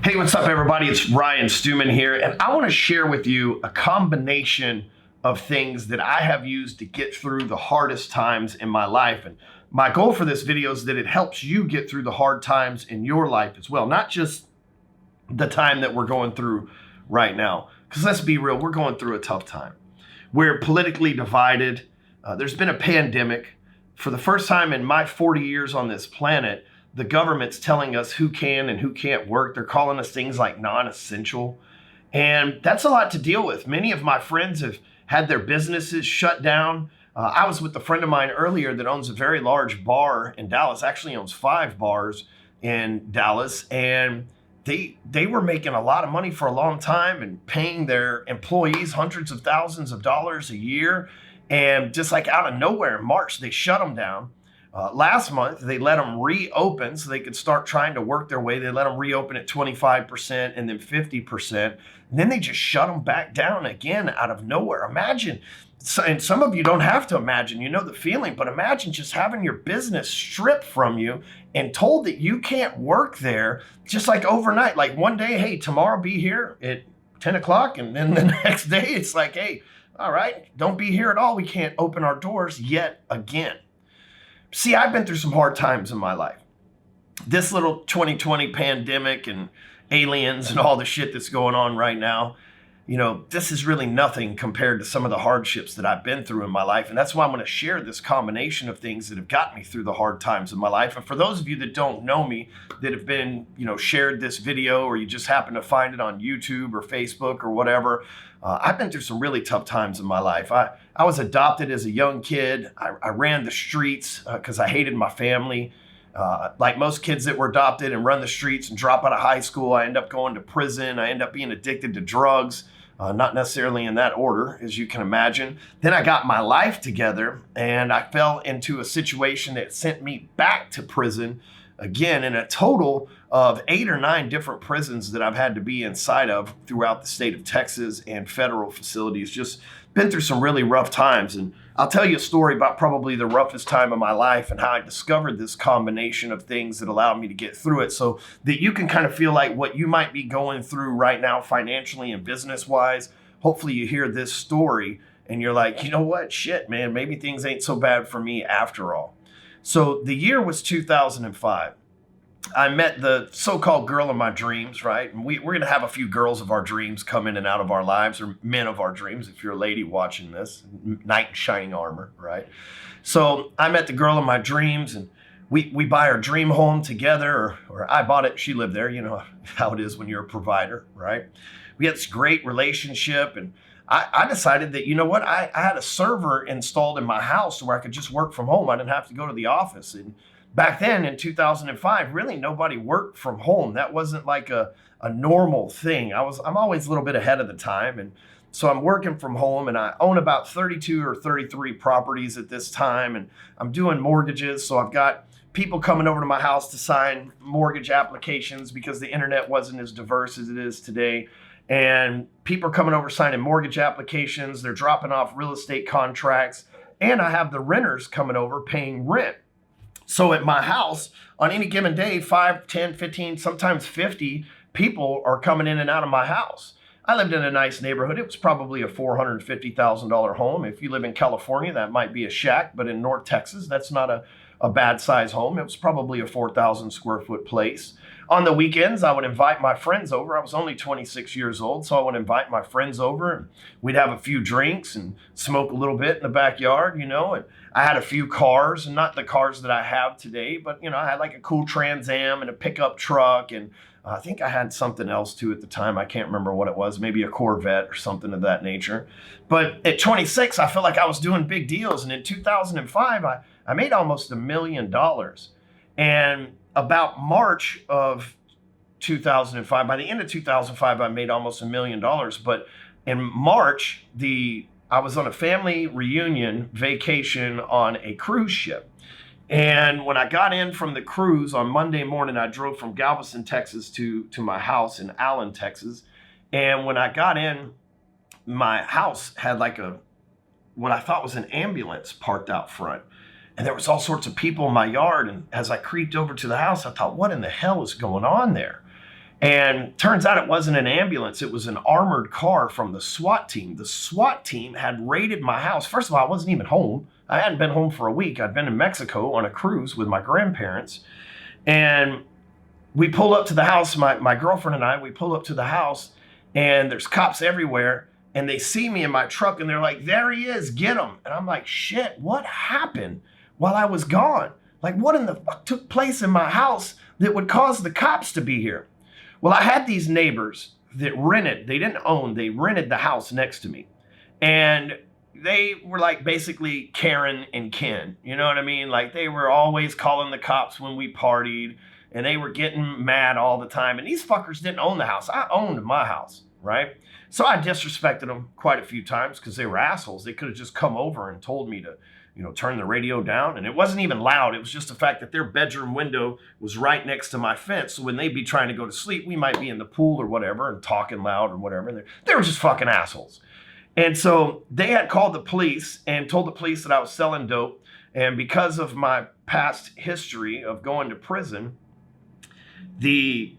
Hey, what's up, everybody? It's Ryan Stewman here, and I want to share with you a combination of things that I have used to get through the hardest times in my life. And my goal for this video is that it helps you get through the hard times in your life as well, not just the time that we're going through right now. Because let's be real, we're going through a tough time. We're politically divided. There's been a pandemic. For the first time in my 40 years on this planet, the government's telling us who can and who can't work. They're calling us things like non-essential. And that's a lot to deal with. Many of my friends have had their businesses shut down. I was with a friend of mine earlier that owns a very large bar in Dallas, actually owns 5 bars in Dallas. And they were making a lot of money for a long time and paying their employees hundreds of thousands of dollars a year. And just like out of nowhere in March, they shut them down. Last month, they let them reopen so they could start trying to work their way. They let them reopen at 25% and then 50%. And then they just shut them back down again out of nowhere. Imagine, and some of you don't have to imagine, you know the feeling, but imagine just having your business stripped from you and told that you can't work there just like overnight. Like one day, hey, tomorrow be here at 10 o'clock. And then the next day, it's like, hey, all right, don't be here at all. We can't open our doors yet again. See, I've been through some hard times in my life. This little 2020 pandemic and aliens and all the shit that's going on right now, you know, this is really nothing compared to some of the hardships that I've been through in my life. And that's why I'm going to share this combination of things that have gotten me through the hard times in my life. And for those of you that don't know me, that have been, shared this video, or you just happen to find it on YouTube or Facebook or whatever, I've been through some really tough times in my life. I was adopted as a young kid. I ran the streets because I hated my family. Like most kids that were adopted and run the streets and drop out of high school, I end up going to prison. I end up being addicted to drugs, not necessarily in that order, as you can imagine. Then I got my life together and I fell into a situation that sent me back to prison again, in a total of 8 or 9 different prisons that I've had to be inside of throughout the state of Texas and federal facilities. Just been through some really rough times. And I'll tell you a story about probably the roughest time of my life and how I discovered this combination of things that allowed me to get through it, so that you can kind of feel like what you might be going through right now financially and business-wise. Hopefully you hear this story and you're like, you know what? Shit, man, maybe things ain't so bad for me after all. So the year was 2005. I met the so-called girl of my dreams, right? And we're going to have a few girls of our dreams come in and out of our lives, or men of our dreams, if you're a lady watching this, knight in shining armor, right? So I met the girl of my dreams, and we buy our dream home together, or I bought it, she lived there. You know how it is when you're a provider, right? We had this great relationship, and I decided that, you know what, I had a server installed in my house where I could just work from home. I didn't have to go to the office. And back then in 2005, really nobody worked from home. That wasn't like a normal thing. I'm always a little bit ahead of the time. And so I'm working from home, and I own about 32 or 33 properties at this time. And I'm doing mortgages. So I've got people coming over to my house to sign mortgage applications because the internet wasn't as diverse as it is today. And people are coming over signing mortgage applications. They're dropping off real estate contracts. And I have the renters coming over paying rent. So at my house, on any given day, 5, 10, 15, sometimes 50 people are coming in and out of my house. I lived in a nice neighborhood. It was probably a $450,000 home. If you live in California, that might be a shack. But in North Texas, that's not a bad size home. It was probably a 4,000 square foot place. On the weekends, I would invite my friends over. I was only 26 years old, so I would invite my friends over, and we'd have a few drinks and smoke a little bit in the backyard, and I had a few cars, and not the cars that I have today, but, I had like a cool Trans Am and a pickup truck, and I think I had something else too at the time. I can't remember what it was, maybe a Corvette or something of that nature. But at 26, I felt like I was doing big deals, and in 2005, I made almost $1 million. And about March of 2005, by the end of 2005, I made almost $1 million. But in March, I was on a family reunion vacation on a cruise ship. And when I got in from the cruise on Monday morning, I drove from Galveston, Texas to my house in Allen, Texas. And when I got in, my house had like what I thought was an ambulance parked out front. And there was all sorts of people in my yard. And as I creeped over to the house, I thought, what in the hell is going on there? And turns out it wasn't an ambulance. It was an armored car from the SWAT team. The SWAT team had raided my house. First of all, I wasn't even home. I hadn't been home for a week. I'd been in Mexico on a cruise with my grandparents. And we pull up to the house, my girlfriend and I, we pull up to the house, and there's cops everywhere. And they see me in my truck, and they're like, there he is, get him. And I'm like, shit, what happened while I was gone? Like, what in the fuck took place in my house that would cause the cops to be here? Well, I had these neighbors that rented, they didn't own, they rented the house next to me. And they were like basically Karen and Ken, you know what I mean? Like they were always calling the cops when we partied, and they were getting mad all the time. And these fuckers didn't own the house. I owned my house, right? So I disrespected them quite a few times because they were assholes. They could have just come over and told me to, turn the radio down. And it wasn't even loud. It was just the fact that their bedroom window was right next to my fence. So when they'd be trying to go to sleep, we might be in the pool or whatever and talking loud or whatever. They were just fucking assholes. And so they had called the police and told the police that I was selling dope. And because of my past history of going to prison, the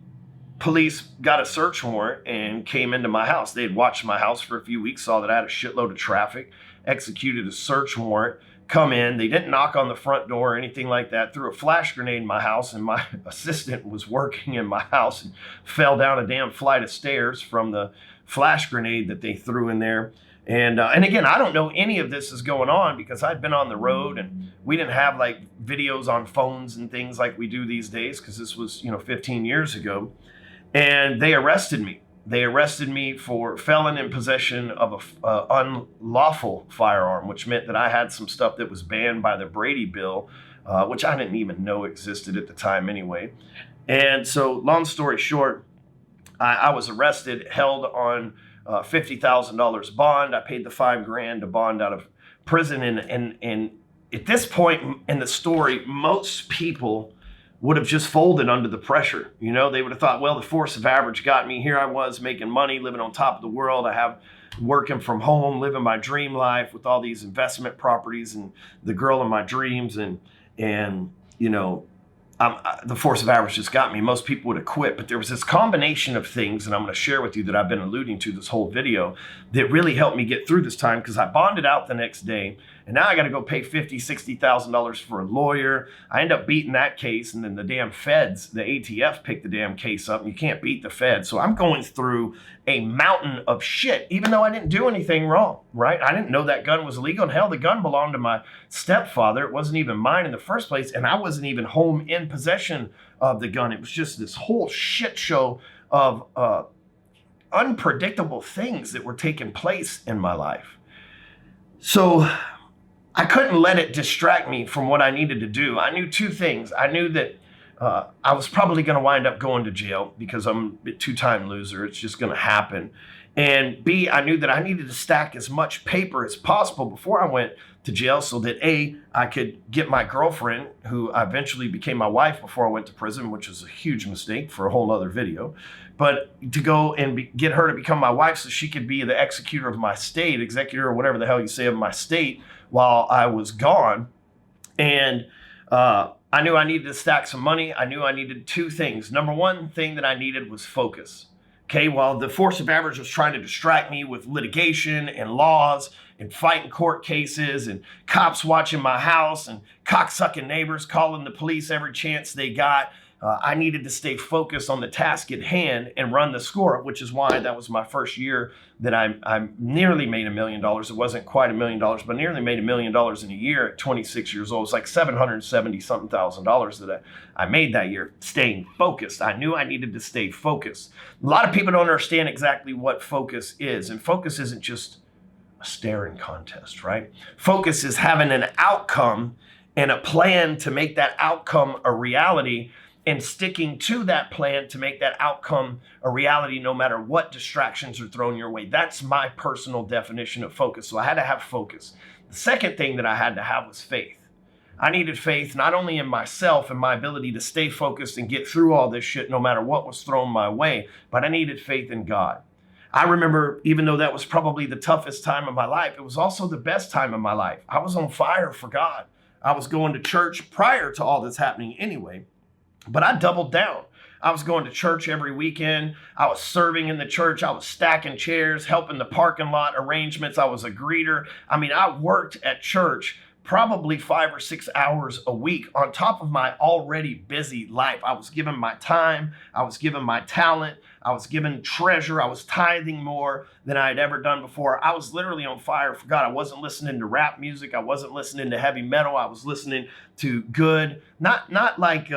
police got a search warrant and came into my house. They had watched my house for a few weeks, saw that I had a shitload of traffic, executed a search warrant, come in. They didn't knock on the front door or anything like that, threw a flash grenade in my house, and my assistant was working in my house and fell down a damn flight of stairs from the flash grenade that they threw in there. And again, I don't know any of this is going on because I'd been on the road and we didn't have like videos on phones and things like we do these days because this was, 15 years ago. And they arrested me. They arrested me for felon in possession of an unlawful firearm, which meant that I had some stuff that was banned by the Brady bill, which I didn't even know existed at the time anyway. And so long story short, I was arrested, held on $50,000 bond. I paid the $5,000 to bond out of prison. And at this point in the story, most people would have just folded under the pressure. They would have thought, well, the force of average got me. Here I was making money, living on top of the world. I have working from home, living my dream life with all these investment properties and the girl in my dreams. And the force of average just got me. Most people would have quit, but there was this combination of things, and I'm going to share with you that I've been alluding to this whole video that really helped me get through this time because I bonded out the next day, and now I got to go pay $50,000, $60,000 for a lawyer. I end up beating that case, and then the damn feds, the ATF, picked the damn case up, and you can't beat the feds. So I'm going through a mountain of shit, even though I didn't do anything wrong, right? I didn't know that gun was illegal, and hell, the gun belonged to my stepfather. It wasn't even mine in the first place, and I wasn't even home in possession of the gun. It was just this whole shit show of unpredictable things that were taking place in my life. So I couldn't let it distract me from what I needed to do. I knew two things. I knew that I was probably going to wind up going to jail because I'm a two-time loser. It's just going to happen. And B, I knew that I needed to stack as much paper as possible before I went to jail so that A, I could get my girlfriend, who eventually became my wife before I went to prison, which was a huge mistake for a whole other video, but to go and get her to become my wife so she could be the executor of my state, executor or whatever the hell you say of my state while I was gone. And I knew I needed to stack some money. I knew I needed two things. Number one thing that I needed was focus. Okay, while the force of average was trying to distract me with litigation and laws and fighting court cases and cops watching my house and cocksucking neighbors calling the police every chance they got, I needed to stay focused on the task at hand and run the score, which is why that was my first year that I nearly made $1 million. It wasn't quite $1 million, but nearly made $1 million in a year at 26 years old. It's like $770-something thousand that I made that year, staying focused. I knew I needed to stay focused. A lot of people don't understand exactly what focus is, and focus isn't just a staring contest, right? Focus is having an outcome and a plan to make that outcome a reality, and sticking to that plan to make that outcome a reality no matter what distractions are thrown your way. That's my personal definition of focus. So I had to have focus. The second thing that I had to have was faith. I needed faith not only in myself and my ability to stay focused and get through all this shit no matter what was thrown my way, but I needed faith in God. I remember, even though that was probably the toughest time of my life, it was also the best time of my life. I was on fire for God. I was going to church prior to all this happening anyway. But I doubled down. I was going to church every weekend. I was serving in the church. I was stacking chairs, helping the parking lot arrangements. I was a greeter. I mean, I worked at church probably 5 or 6 hours a week on top of my already busy life. I was given my time. I was given my talent. I was given treasure. I was tithing more than I had ever done before. I was literally on fire for God. I wasn't listening to rap music. I wasn't listening to heavy metal. I was listening to good, not like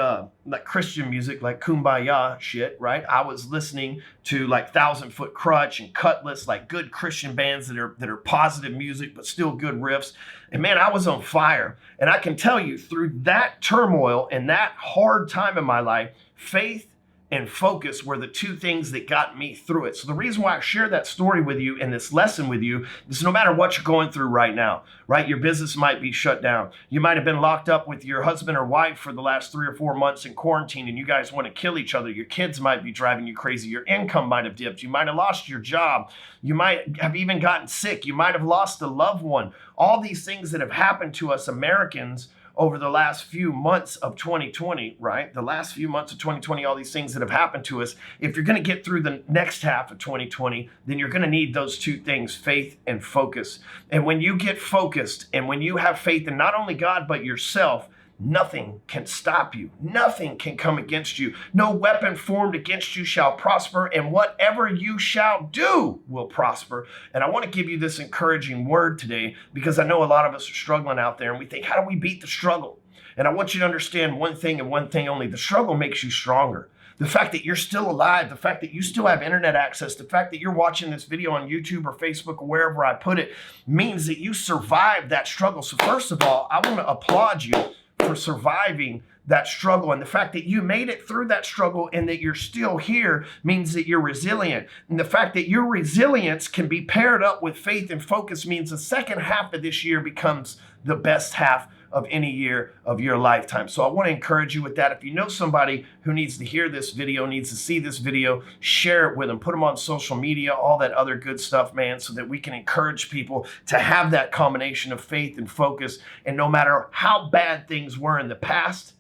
Christian music, like Kumbaya shit, right? I was listening to like 1,000 Foot Crutch and Cutlass, like good Christian bands that are positive music, but still good riffs. And man, I was on fire. And I can tell you, through that turmoil and that hard time in my life, faith and focus were the two things that got me through it. So the reason why I share that story with you and this lesson with you is no matter what you're going through right now, right? Your business might be shut down. You might have been locked up with your husband or wife for the last 3 or 4 months in quarantine and you guys want to kill each other. Your kids might be driving you crazy. Your income might have dipped. You might have lost your job. You might have even gotten sick. You might have lost a loved one. All these things that have happened to us Americans over the last few months of 2020, right? The last few months of 2020, all these things that have happened to us. If you're going to get through the next half of 2020, then you're going to need those two things, faith and focus. And when you get focused and when you have faith in not only God, but yourself, nothing can stop you. Nothing can come against you. No weapon formed against you shall prosper, and whatever you shall do will prosper. And I want to give you this encouraging word today because I know a lot of us are struggling out there and we think, how do we beat the struggle? And I want you to understand one thing and one thing only. The struggle makes you stronger. The fact that you're still alive, the fact that you still have internet access, the fact that you're watching this video on YouTube or Facebook or wherever I put it means that you survived that struggle. So first of all, I want to applaud you for surviving that struggle. And the fact that you made it through that struggle and that you're still here means that you're resilient. And the fact that your resilience can be paired up with faith and focus means the second half of this year becomes the best half of any year of your lifetime. So I want to encourage you with that. If you know somebody who needs to hear this video, needs to see this video, share it with them, put them on social media, all that other good stuff, man, so that we can encourage people to have that combination of faith and focus. And no matter how bad things were in the past,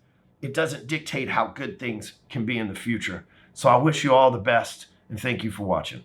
it doesn't dictate how good things can be in the future. So I wish you all the best and thank you for watching.